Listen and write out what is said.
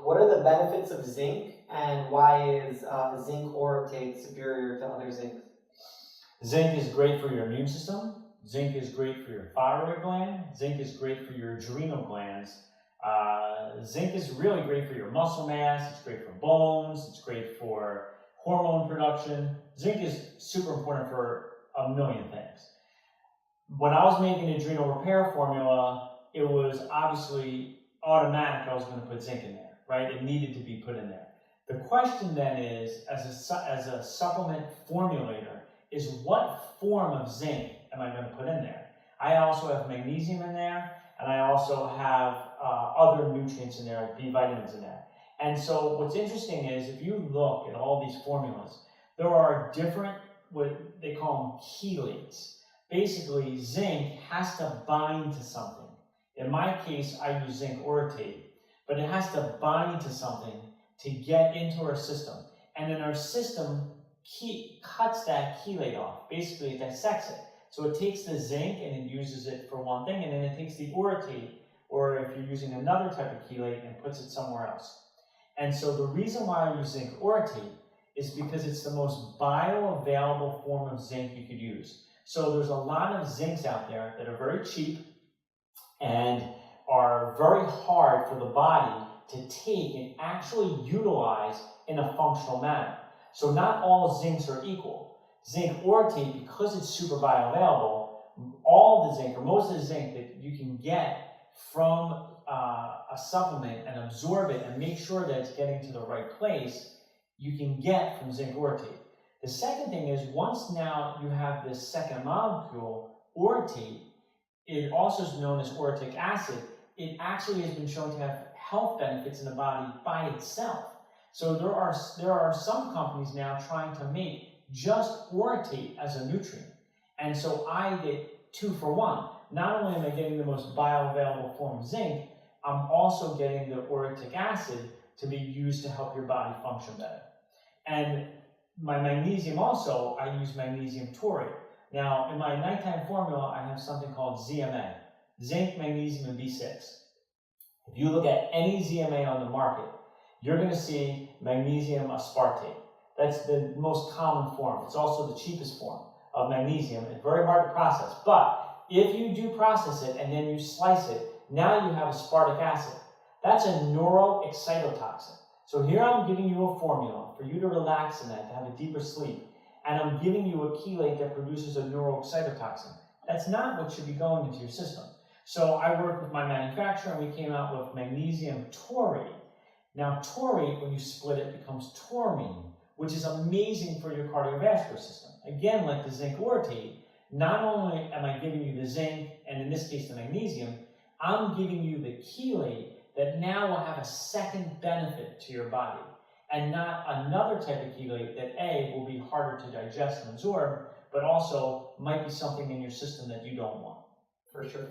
What are the benefits of zinc, and why is zinc orotate superior to other zincs? Zinc is great for your immune system. Zinc is great for your thyroid gland. Zinc is great for your adrenal glands. Zinc is really great for your muscle mass. It's great for bones. It's great for hormone production. Zinc is super important for a million things. When I was making the adrenal repair formula, it was obviously automatic I was going to put zinc in there, right? It needed to be put in there. The question then is, as a supplement formulator, is what form of zinc am I going to put in there? I also have magnesium in there, and I also have other nutrients in there, like B vitamins in there. And so what's interesting is, if you look at all these formulas, there are different, what they call them chelates. Basically, zinc has to bind to something. In my case, I use zinc orotate, but it has to bind to something to get into our system. And then our system cuts that chelate off. Basically, it dissects it. So it takes the zinc and it uses it for one thing, and then it takes the orotate, or if you're using another type of chelate, and puts it somewhere else. And so the reason why I use zinc orotate is because it's the most bioavailable form of zinc you could use. So there's a lot of zincs out there that are very cheap and are very hard for the body to take and actually utilize in a functional manner. So not all zincs are equal. Zinc orotate, because it's super bioavailable, all the zinc, or most of the zinc that you can get from a supplement and absorb it and make sure that it's getting to the right place, you can get from zinc orotate. The second thing is, once now you have this second molecule, orotate, it also is known as orotic acid. It actually has been shown to have health benefits in the body by itself. So there are some companies now trying to make just orotate as a nutrient. And so I get 2 for 1. Not only am I getting the most bioavailable form of zinc, I'm also getting the orotic acid to be used to help your body function better. And my magnesium also, I use magnesium taurate. Now, in my nighttime formula, I have something called ZMA, zinc, magnesium, and B6. If you look at any ZMA on the market, you're going to see magnesium aspartate. That's the most common form. It's also the cheapest form of magnesium. It's very hard to process. But if you do process it and then you slice it, now you have aspartic acid. That's a neuroexcitotoxin. So here I'm giving you a formula for you to relax in that, to have a deeper sleep. And I'm giving you a chelate that produces a neuroexcitotoxin. That's not what should be going into your system. So I worked with my manufacturer and we came out with magnesium taurate. Now taurate, when you split it, becomes taurine, which is amazing for your cardiovascular system. Again, like the zinc orotate, not only am I giving you the zinc, and in this case the magnesium, I'm giving you the chelate that now will have a second benefit to your body, and not another type of chelate that A, will be harder to digest and absorb, but also might be something in your system that you don't want. For sure.